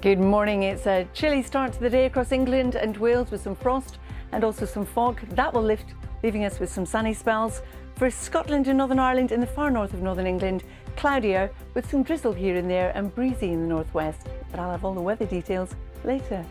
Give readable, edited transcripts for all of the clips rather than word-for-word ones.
Good morning. It's a chilly start to the day across England and Wales with some frost and also some fog. That will lift, leaving us with some sunny spells. For Scotland and Northern Ireland in the far north of Northern England, cloudier with some drizzle here and there and breezy in the northwest. But I'll have all the weather details later.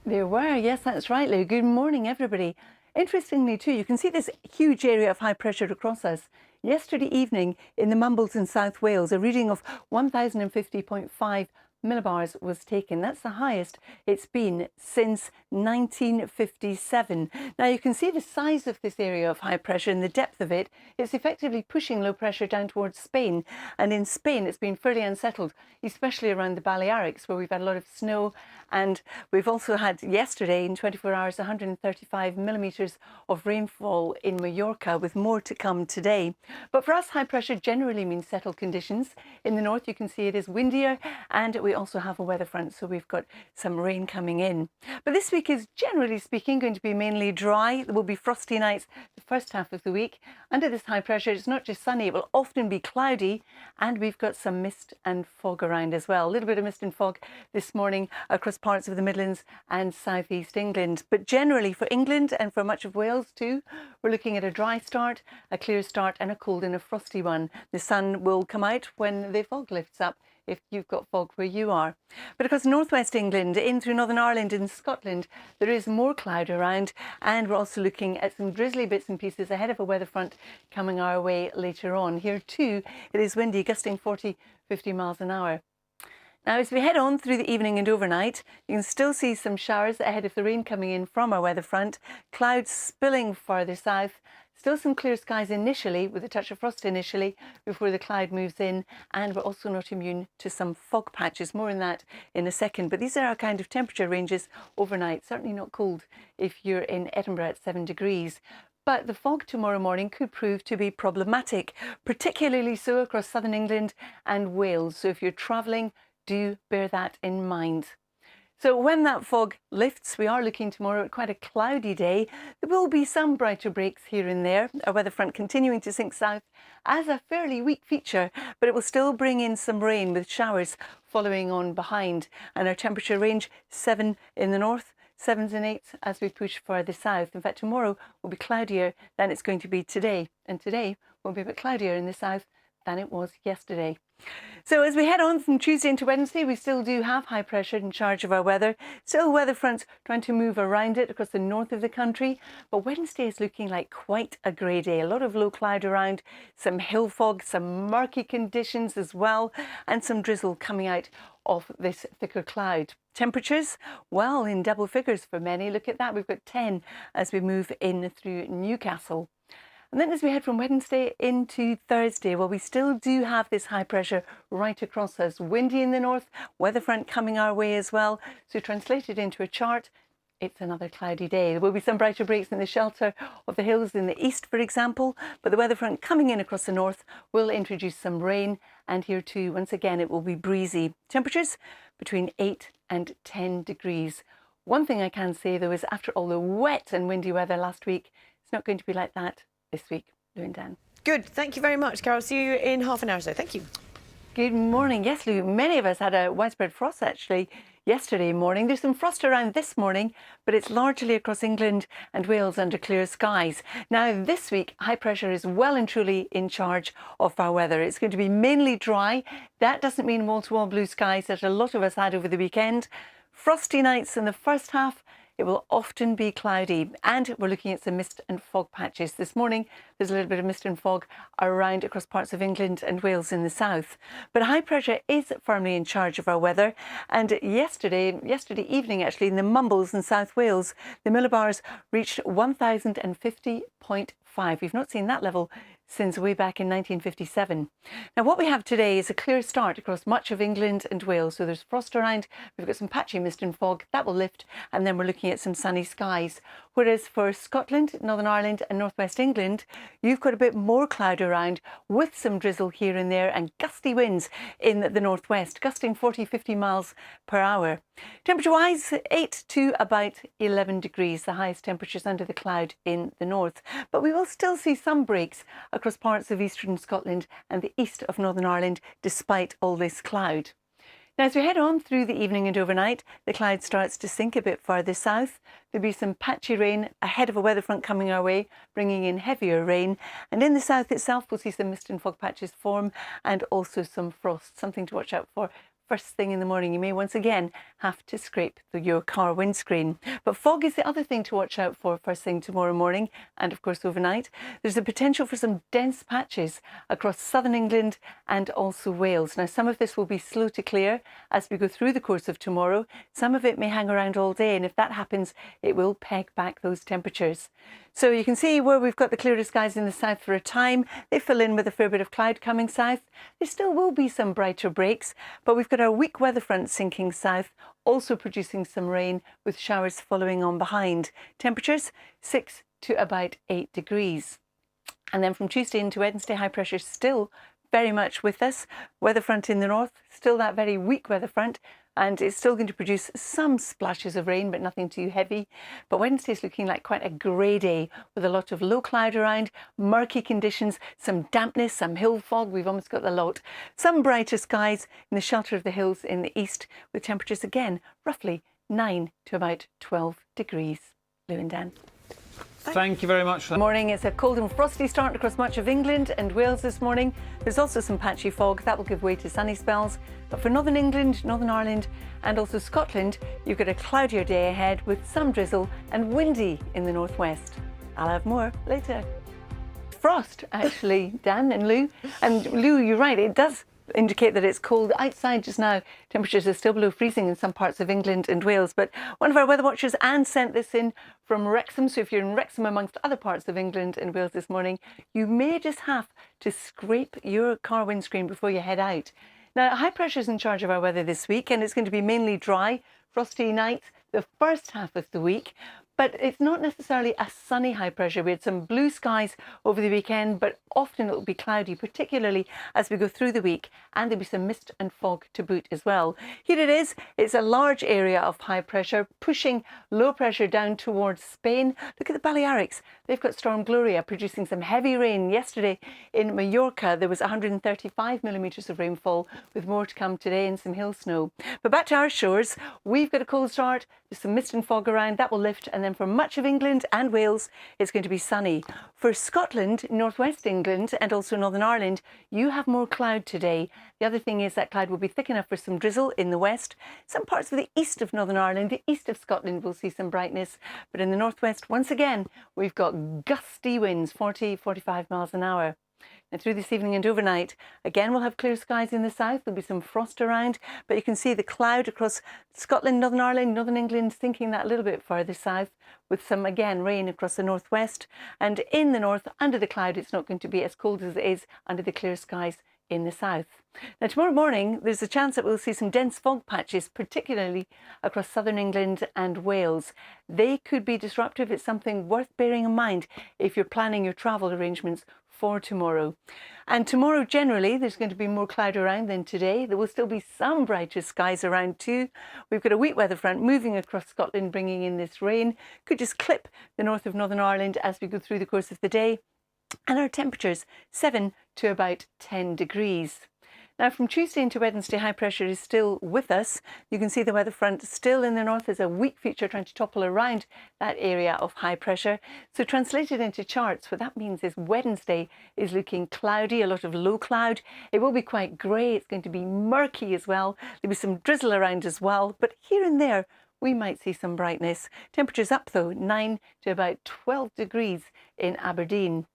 There were, yes, that's right, Lou. Good morning, everybody. Interestingly too, you can see this huge area of high pressure across us. Yesterday evening in the Mumbles in South Wales, a reading of 1050.5 millibars was taken. That's the highest it's been since 1957. Now you can see the size of this area of high pressure and the depth of it. It's effectively pushing low pressure down towards Spain, and in Spain it's been fairly unsettled, especially around the Balearics where we've had a lot of snow, and we've also had yesterday in 24 hours 135 millimeters of rainfall in Mallorca, with more to come today. But for us, high pressure generally means settled conditions. In the north you can see it is windier, and we also have a weather front, so we've got some rain coming in. But this week is generally speaking going to be mainly dry. There will be frosty nights the first half of the week. Under this high pressure, it's not just sunny, it will often be cloudy, and we've got some mist and fog around as well. A little bit of mist and fog this morning across parts of the Midlands and southeast England. But generally for England and for much of Wales too, we're looking at a dry start, a clear start and a cold and a frosty one. The sun will come out when the fog lifts up, if you've got fog where you are. But across northwest England, in through Northern Ireland and Scotland, there is more cloud around, and we're also looking at some drizzly bits and pieces ahead of a weather front coming our way later on. Here too, it is windy, gusting 40-50 miles an hour. Now, as we head on through the evening and overnight, you can still see some showers ahead of the rain coming in from our weather front, clouds spilling further south. Still some clear skies initially, with a touch of frost initially, before the cloud moves in, and we're also not immune to some fog patches. More on that in a second. But these are our kind of temperature ranges overnight. Certainly not cold if you're in Edinburgh at 7 degrees. But the fog tomorrow morning could prove to be problematic, particularly so across southern England and Wales. So if you're travelling, do bear that in mind. So when that fog lifts, we are looking tomorrow at quite a cloudy day. There will be some brighter breaks here and there. Our weather front continuing to sink south as a fairly weak feature, but it will still bring in some rain with showers following on behind. And our temperature range 7 in the north, 7s and 8s as we push further south. In fact, tomorrow will be cloudier than it's going to be today. And today will be a bit cloudier in the south than it was yesterday. So as we head on from Tuesday into Wednesday, we still do have high pressure in charge of our weather. Still weather fronts trying to move around it across the north of the country. But Wednesday is looking like quite a grey day. A lot of low cloud around, some hill fog, some murky conditions as well, and some drizzle coming out of this thicker cloud. Temperatures, well, in double figures for many. Look at that, we've got 10 as we move in through Newcastle. And then as we head from Wednesday into Thursday, well, we still do have this high pressure right across us. Windy in the north, weather front coming our way as well. So translated into a chart, it's another cloudy day. There will be some brighter breaks in the shelter of the hills in the east, for example, but the weather front coming in across the north will introduce some rain. And here too, once again, it will be breezy. Temperatures between 8 and 10 degrees. One thing I can say though is after all the wet and windy weather last week, it's not going to be like that this week. Lou and Dan. Good. Thank you very much, Carol. See you in half an hour or so. Thank you. Good morning. Yes, Lou, many of us had a widespread frost actually yesterday morning. There's some frost around this morning, but it's largely across England and Wales under clear skies. Now this week, high pressure is well and truly in charge of our weather. It's going to be mainly dry. That doesn't mean wall-to-wall blue skies that a lot of us had over the weekend. Frosty nights in the first half. It will often be cloudy, and we're looking at some mist and fog patches. This morning, there's a little bit of mist and fog around across parts of England and Wales in the south. But high pressure is firmly in charge of our weather. And yesterday evening, actually, in the Mumbles in South Wales, the millibars reached 1050.5. We've not seen that level since way back in 1957. Now what we have today is a clear start across much of England and Wales. So there's frost around, we've got some patchy mist and fog, that will lift, and then we're looking at some sunny skies. Whereas for Scotland, Northern Ireland and northwest England, you've got a bit more cloud around with some drizzle here and there and gusty winds in the northwest, gusting 40-50 miles per hour. Temperature-wise, 8 to about 11 degrees, the highest temperatures under the cloud in the north. But we will still see some breaks across parts of eastern Scotland and the east of Northern Ireland despite all this cloud. Now, as we head on through the evening and overnight, the cloud starts to sink a bit farther south. There'll be some patchy rain ahead of a weather front coming our way, bringing in heavier rain. And in the south itself, we'll see some mist and fog patches form and also some frost, something to watch out for. First thing in the morning, you may once again have to scrape your car windscreen. But fog is the other thing to watch out for first thing tomorrow morning and of course overnight. There's a potential for some dense patches across southern England and also Wales. Now some of this will be slow to clear as we go through the course of tomorrow. Some of it may hang around all day, and if that happens it will peg back those temperatures. So you can see where we've got the clearer skies in the south for a time. They fill in with a fair bit of cloud coming south. There still will be some brighter breaks, but we've got our weak weather front sinking south, also producing some rain with showers following on behind. Temperatures 6 to about 8 degrees. And then from Tuesday into Wednesday, high pressure still very much with us. Weather front in the north, still that very weak weather front, and it's still going to produce some splashes of rain, but nothing too heavy. But Wednesday's looking like quite a grey day with a lot of low cloud around, murky conditions, some dampness, some hill fog. We've almost got the lot. Some brighter skies in the shelter of the hills in the east, with temperatures again roughly 9 to about 12 degrees. Lou and Dan. Thank you very much for that. Morning, it's a cold and frosty start across much of England and Wales this morning. There's also some patchy fog that will give way to sunny spells. But for Northern England, Northern Ireland and also Scotland, you've got a cloudier day ahead with some drizzle and windy in the northwest. I'll have more later. Frost, actually, Dan and Lou. And Lou, you're right, it does indicate that it's cold outside just now. Temperatures are still below freezing in some parts of England and Wales, but one of our weather watchers, Anne, sent this in from Wrexham. So if you're in Wrexham amongst other parts of England and Wales this morning, you may just have to scrape your car windscreen before you head out. Now, high pressure is in charge of our weather this week, and it's going to be mainly dry, frosty nights the first half of the week. But it's not necessarily a sunny high pressure. We had some blue skies over the weekend, but often it will be cloudy, particularly as we go through the week, and there'll be some mist and fog to boot as well. Here it is. It's a large area of high pressure, pushing low pressure down towards Spain. Look at the Balearics. They've got Storm Gloria producing some heavy rain. Yesterday in Mallorca, there was 135 millimetres of rainfall, with more to come today and some hill snow. But back to our shores, we've got a cold start. There's some mist and fog around. That will lift, and then for much of England and Wales, it's going to be sunny. For Scotland, northwest England and also Northern Ireland, you have more cloud today. The other thing is that cloud will be thick enough for some drizzle in the west. Some parts of the east of Northern Ireland, the east of Scotland will see some brightness. But in the northwest, once again, we've got gusty winds, 40, 45 miles an hour. And through this evening and overnight, again, we'll have clear skies in the south. There'll be some frost around, but you can see the cloud across Scotland, Northern Ireland, Northern England, sinking that a little bit further south, with some, again, rain across the northwest. And in the north, under the cloud, it's not going to be as cold as it is under the clear skies in the south. Now, tomorrow morning, there's a chance that we'll see some dense fog patches, particularly across southern England and Wales. They could be disruptive. It's something worth bearing in mind if you're planning your travel arrangements for tomorrow. And tomorrow, generally, there's going to be more cloud around than today. There will still be some brighter skies around too. We've got a weak weather front moving across Scotland, bringing in this rain. Could just clip the north of Northern Ireland as we go through the course of the day. And our temperatures 7 to about 10 degrees. Now, from Tuesday into Wednesday, high pressure is still with us. You can see the weather front still in the north. There's a weak feature trying to topple around that area of high pressure. So translated into charts, what that means is Wednesday is looking cloudy, a lot of low cloud. It will be quite grey. It's going to be murky as well. There'll be some drizzle around as well. But here and there, we might see some brightness. Temperatures up though, 9 to about 12 degrees in Aberdeen.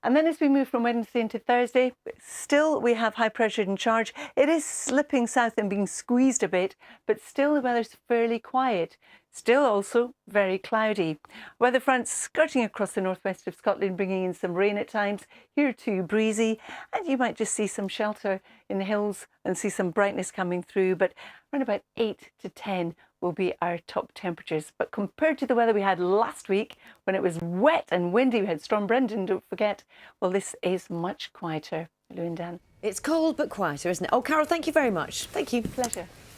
And then as we move from Wednesday into Thursday, still we have high pressure in charge. It is slipping south and being squeezed a bit, but still the weather's fairly quiet. Still also very cloudy. Weather fronts skirting across the northwest of Scotland, bringing in some rain at times. Here too, breezy, and you might just see some shelter in the hills and see some brightness coming through, but around about 8 to 10 will be our top temperatures. But compared to the weather we had last week, when it was wet and windy, we had Storm Brendan, don't forget, well, this is much quieter. Lou and Dan. It's cold but quieter, isn't it? Oh, Carol, thank you very much. Thank you. Pleasure.